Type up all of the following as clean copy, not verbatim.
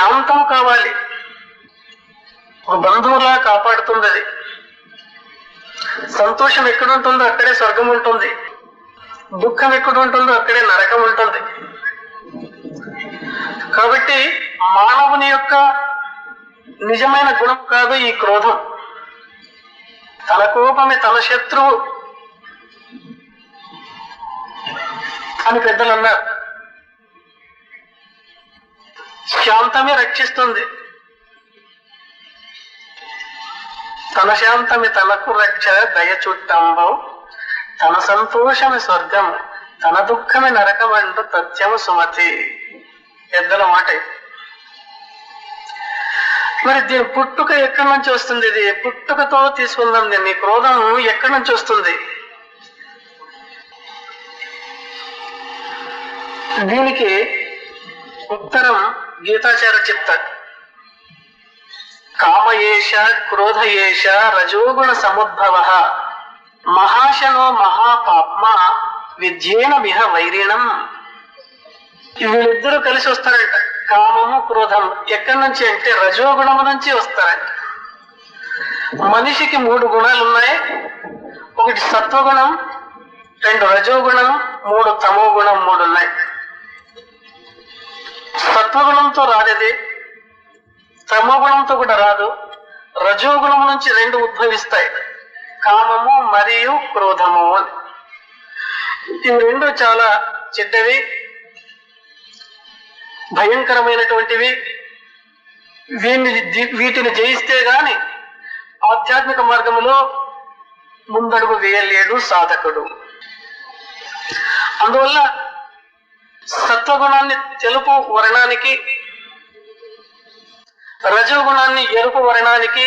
శాంతం కావాలి. ఒక బంధువులా కాపాడుతుంది అది. సంతోషం ఎక్కడుంటుందో అక్కడే స్వర్గం ఉంటుంది, దుఃఖం ఎక్కడుంటుందో అక్కడే నరకం ఉంటుంది. కాబట్టి మానవుని యొక్క నిజమైన గుణం కాదు ఈ క్రోధం. తన కోపమే తన శత్రువు అని పెద్దలు అన్నారు. శాంతమే రక్షిస్తుంది. తన శాంతమే తనకు రక్ష దయ చుట్టంబం, తన సంతోషమే స్వర్గం, తన దుఃఖమే నరకం అంటూ తథ్యము సుమతి. పెద్దల మాట. మరి దీని పుట్టుక ఎక్కడి నుంచి వస్తుంది? ఇది పుట్టుకతో తీసుకుందాం. దీన్ని క్రోధం ఎక్కడి నుంచి వస్తుంది? దీనికి ఉత్తరం గీతాచార్య చెప్తాడు. కామయేష క్రోధయేష రజోగుణ సముద్భవ మహాశనో మహాపాప్మ విద్యేన మిహ వైరిణం. వీళ్ళిద్దరూ కలిసి వస్తారంట. కామము క్రోధము ఎక్కడి నుంచి అంటే రజోగుణము నుంచి వస్తారంట. మనిషికి 3 గుణాలు ఉన్నాయి. 1 సత్వగుణం, 2 రజోగుణం, 3 తమో గుణం, 3 ఉన్నాయి. సత్వగుణంతో రాదది, తమో గుణంతో కూడా రాదు. రజోగుణం నుంచి 2 ఉద్భవిస్తాయి, కామము మరియు క్రోధము అని. ఇవి 2 చాలా చెడ్డవి, భయంకరమైనటువంటివి. వీటిని జయిస్తే గాని ఆధ్యాత్మిక మార్గంలో ముందడుగు వేయలేడు సాధకుడు. అందువల్ల సత్వగుణాన్ని తెలుపు వర్ణానికి, రజోగుణాన్ని ఎరుపు వర్ణానికి,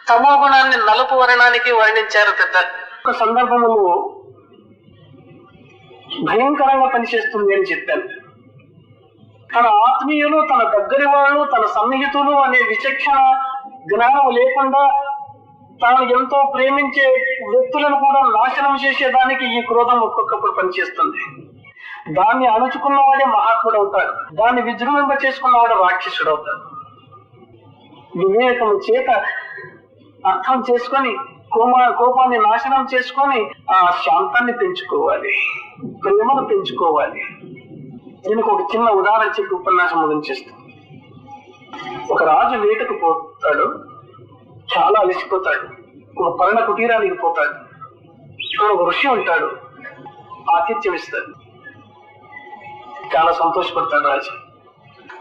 తమో గుణాన్ని నలుపు వర్ణానికి వర్ణించారు పెద్దలు. ఒక సందర్భంలో భయంకరంగా పనిచేస్తుంది అని చెప్పాను. తన ఆత్మీయులు, తన దగ్గరి వాళ్ళు, తన సన్నిహితులు అనే విచక్షణ జ్ఞానం లేకుండా తాను ఎంతో ప్రేమించే వ్యక్తులను కూడా నాశనం చేసేదానికి ఈ క్రోధం ఒక్కొక్కప్పుడు పనిచేస్తుంది. దాన్ని అణుచుకున్నవాడే మహాత్ముడు అవుతాడు, దాన్ని విజృంభింప చేసుకున్నవాడు రాక్షసుడు అవుతాడు. వివేకము చేత అర్థం చేసుకొని కోపాన్ని నాశనం చేసుకొని ఆ శాంతాన్ని పెంచుకోవాలి, ప్రేమను పెంచుకోవాలి. దీనికి ఒక చిన్న ఉదాహరణ చెప్పి ఉపన్యాసం ముగించేస్తాను. ఒక రాజు వేటకు పోతాడు, చాలా అలసిపోతాడు. ఒక పర్ణ కుటీరానికి పోతాడు. ఇక్కడ ఒక ఋషి ఉంటాడు, ఆతిథ్యం ఇస్తాడు. చాలా సంతోషపడతాడు రాజు.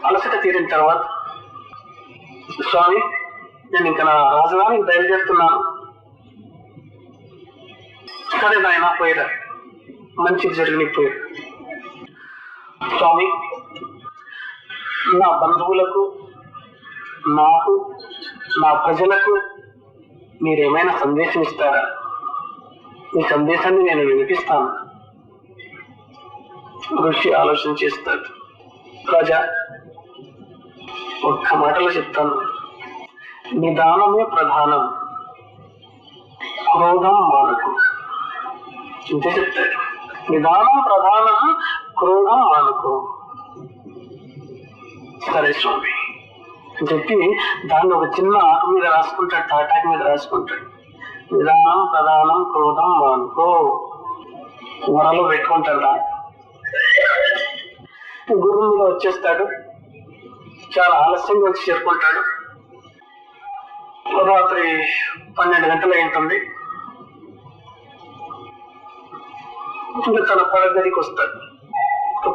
అలసట తీరిన తర్వాత, స్వామి నేను ఇంకా నా రాజధానికి బయలుదేరుతున్నాను. సరే నాయన పోయేదా, మంచిది జరిగిపోయాడు. స్వామి నా బంధువులకు, నాకు, నా ప్రజలకు మీరేమైనా సందేశం ఇస్తారా? ఈ సందేశాన్ని నేను వినిపిస్తాను. ఋషి ఆలోచన చేస్తాడు. రాజా, ఒక్క మాటలో చెప్తాను, నిదానమే ప్రధానం, క్రోధం మానకు. ఇంతే చెప్తాడు. నిదానం ప్రధానం, క్రోధం మానకు. సరే స్వామి అని చెప్పి దాన్ని ఒక చిన్న ఆకు మీద రాసుకుంటాడు, తాటాకి మీద రాసుకుంటాడు. నిదానం ప్రధానం, క్రోధం మానుకో. వరలో పెట్టుకుంటాడు. గురువు మీద వచ్చేస్తాడు. చాలా ఆలస్యంగా వచ్చి చేరుకుంటాడు. రాత్రి 12 గంటలు అయింటుంది. ఇంకా తన పడగదికి వస్తాడు,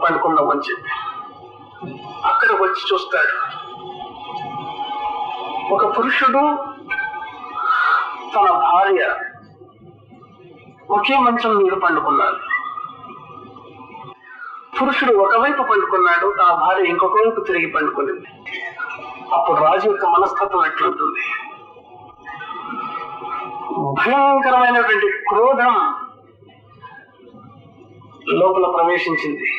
పండుకుందామని చెప్పి. అక్కడ వచ్చి చూస్తాడు, ఒక పురుషుడు తన భార్య ఒకే మంచం మీద పండుకున్నారు. పురుషుడు ఒకవైపు పండుకున్నాడు, తన భార్య ఇంకొక వైపు తిరిగి పండుకునింది. అప్పుడు రాజు యొక్క మనస్తత్వం ఎట్లుంటుంది? భయంకరమైనటువంటి క్రోధం లోపల ప్రవేశించింది.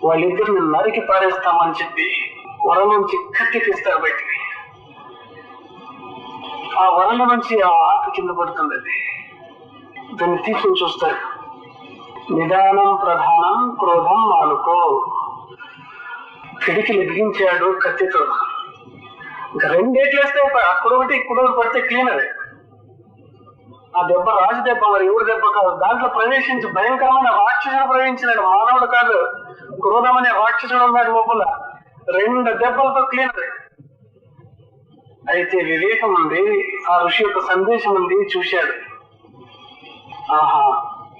వాళ్ళిద్దరిని నరికి పారేస్తామని చెప్పి వరం నుంచి కత్తి తీస్తారు బయటికి. ఆ వరల నుంచి ఆ ఆకు కింద పడుతుంది. అది దాన్ని తీసుకుని చూస్తాడు. నిదానం ప్రధానం, క్రోధం మానుకో. పిడికిలు బిగించాడు కత్తితో. ఇంకా రెండేట్లు వేస్తే అక్కడొకటి ఇక్కడొకటి పడితే క్లీనరే. ఆ దెబ్బ రాజు దెబ్బ, మరి ఎవరు దెబ్బ కాదు. దాంట్లో ప్రవేశించి భయంకరమైన రాక్షసుడు ప్రవేశించినాడు. మానవుడు కాదు, క్రోధం అనే రాక్షసుడు ఉన్నాడు లోపల. 2 దెబ్బలతో క్లీనరే. అయితే వివేకం ఉంది, ఆ ఋషి యొక్క సందేశం ఉంది, చూశాడు. ఆహా,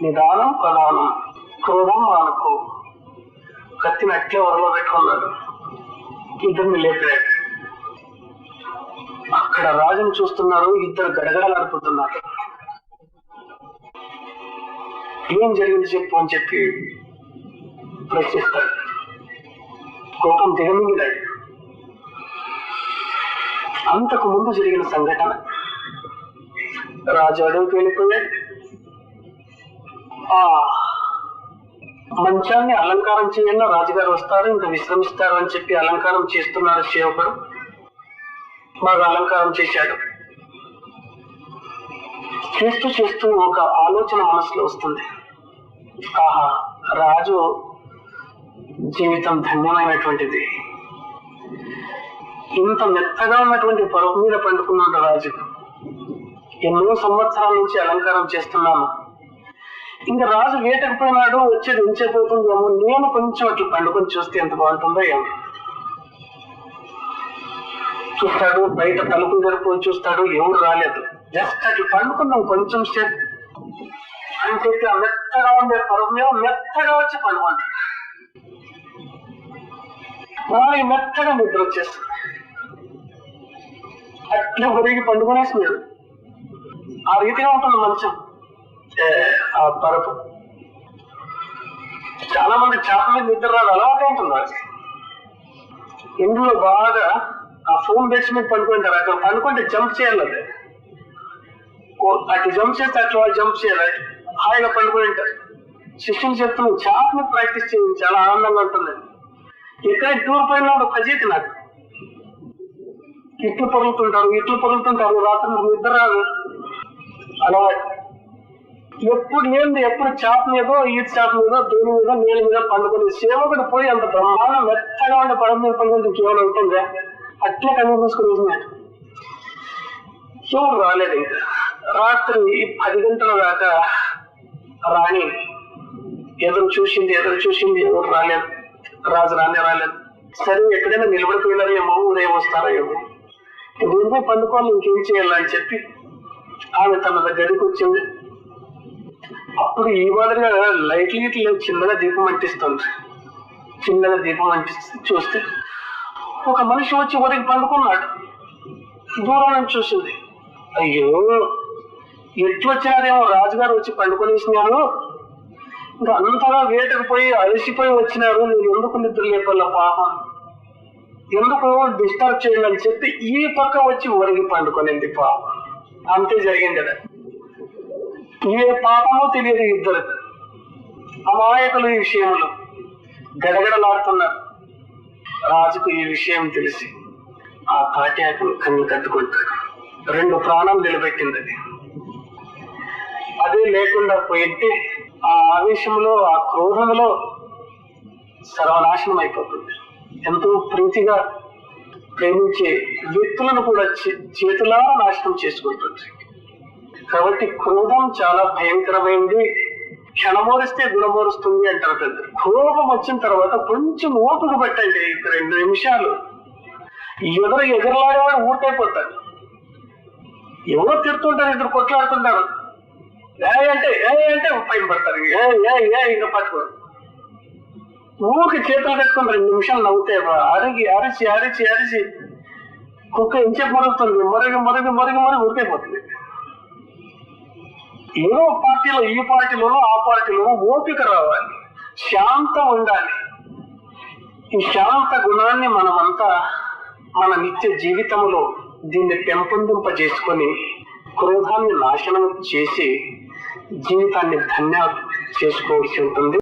నిదానం ప్రధానం, క్రోధం మానుకో. కత్తిని అట్లే వరలో పెట్టుకున్నాడు. ఇద్దరిని లేపాడు. అక్కడ రాజును చూస్తున్నారు, ఇద్దరు గడగడలాడిపోతున్నారు. ఏం జరిగింది చెప్పు అని చెప్పి ప్రశ్నిస్తాడు. కోపం దిగమింగిలాడు. అంతకు ముందు జరిగిన సంఘటన. రాజు అడవికి వెళ్ళిపోయాడు. ఆ మంచాన్ని అలంకారం చేయాలని రాజుగారు వస్తారు, ఇంకా విశ్రమిస్తారు అని చెప్పి అలంకారం చేస్తున్నాడు సేవకుడు. బాగా అలంకారం చేశాడు. చేస్తూ చేస్తూ ఒక ఆలోచన మనసులో వస్తుంది. ఆహా, రాజు జీవితం ధన్యమైనటువంటిది. ఇంత మెత్తగా ఉన్నటువంటి పరుపు మీద పండుకున్నాడు రాజు. ఎన్నో సంవత్సరాల నుంచి అలంకారం చేస్తున్నాను. ఇంకా రాజు వేటకపోయినాడు, వచ్చేది ఉంచేపోతుందేమో, నేను కొంచెం అట్లా పండుకొని చూస్తే ఎంత బాగుంటుందో ఏమో. చూస్తాడు, బయట తలుపు జరుపుకొని చూస్తాడు, ఎవరు రాలేదు. జస్ట్ అట్లా పండుకుందాం కొంచెం సేపు అని చెప్పి ఆ మెత్తగా ఉండే పరుపు మీద మెత్తగా వచ్చి పండుకుంటాడు. మెత్తగా నిద్ర వచ్చేస్తుంది. అట్లా ఒరిగి పండుకునేసినాడు. ఆ రీతిగా ఉంటుంది మంచం, ఆ పరుపు. చాలా మంది చేపల మీద నిద్ర రాదు, అలవాటు ఉంటుంది అది. ఇందులో బాగా ఆ ఫోన్ బెడ్స్ మీద పండుకుంటారు. అక్కడ పండుకుంటే జంప్ చేయాలి. అది అటు జంప్ చేస్తే అట్లా వాళ్ళు జంప్ చేయాలి. హాయిగా పండుకొని ఉంటారు. శిష్యులు చెప్తున్నాను, చేప మీద ప్రాక్టీస్ చేయండి, చాలా ఆనందంగా ఉంటుంది. ఎక్కడ టూర్ పైన ఒక పజీతి నాకు ఇట్లు పొరుగుతుంటారు, రాత్రి నిద్ర రాదు. అలవాటు. ఎప్పుడు ఏంది, ఎప్పుడు చేప మీదో, ఈత చేప మీదో, దేని మీద, నీళ్ళ మీద పండుకొని సేవకుడు పోయి అంత బ్రహ్మాండం మెత్తగా ఉండే పడవ మీద పండుకుంటే కేవలం ఉంటుందా? అట్లా కన్ను తీసుకుని వేసినాడు. ఎవరు రాలేదు. ఇంకా రాత్రి 10 గంటల దాకా రాణి ఎదురు చూసింది, ఎవరు రాలేదు. రాజు రాలేదు. సరే, ఎక్కడైనా నిలబడిపోయినారు ఏమో, ఉదయం వస్తారో ఏమో, దీనిపై పండుకోవాలి, ఇంకేం చేయాలని చెప్పి ఆమె తన దగ్గరికి వచ్చింది. అప్పుడు ఈ మాదిరిగా లైట్లు చిన్నగా దీపం అంటిస్తుంది. చిన్నగా దీపం అంటిస్తే చూస్తే ఒక మనిషి వచ్చి ఊరికి పండుకున్నాడు. దూరం నుంచి చూసింది. అయ్యో, ఎట్లొచ్చినారేమో, రాజుగారు వచ్చి పండుకొనేసినారు, ఇంకా అంతగా వేటకు పోయి అలసిపోయి వచ్చినారు, నేను ఎందుకు నిద్ర లేపల్లా పాపం, ఎందుకు డిస్టర్బ్ చేయండి అని చెప్పి ఈ పక్క వచ్చి ఊరికి పండుకొనింది పాపం. అంతే జరిగింది కదా. ఏ పాపమో తెలియదు. ఇద్దరు అమాయకులు ఈ విషయంలో గడగడలాడుతున్నారు. రాజుకు ఈ విషయం తెలిసి ఆ తాటాకులు కన్ను కట్టుకుంటాడు. 2 ప్రాణాలు నిలబెట్టింది అది. అదే లేకుండా పోయింటే ఆ ఆవేశంలో, ఆ క్రోధంలో సర్వనాశనం అయిపోతుంది. ఎంతో ప్రీతిగా ప్రేమించే వ్యక్తులను కూడా చేతులారా నాశనం చేసుకుంటుంది. కాబట్టి క్రోధం చాలా భయంకరమైంది. క్షణమోరిస్తే గుణమోరుస్తుంది అంటారు పెద్దలు. కోపం వచ్చిన తర్వాత కొంచెం ఓపిక పట్టండి, 2 నిమిషాలు. ఎదురులాడేవాడు ఊరికైపోతాడు. ఎవరో తిడుతుంటారు, ఇద్దరు కొట్లాడుతుంటారు, అంటే పైన పడతారు, ఇంకా పట్టుకోరు. ఊరికి చేతులు కట్టుకుని 2 నిమిషాలు నవ్వుతే అరిచి కుక్క ఇంచేపు మరుగుతుంది, మరుగు ఊరికైపోతుంది. ఏదో పార్టీలో, ఈ పార్టీలోనో ఆ పార్టీలోనో ఓపిక రావాలి, శాంతం ఉండాలి. ఈ శాంత గుణాన్ని మనమంతా మన నిత్య జీవితంలో దీన్ని పెంపొందింపజేసుకొని క్రోధాన్ని నాశనం చేసి జీవితాన్ని ధన్యం చేసుకోవాల్సి ఉంటుంది.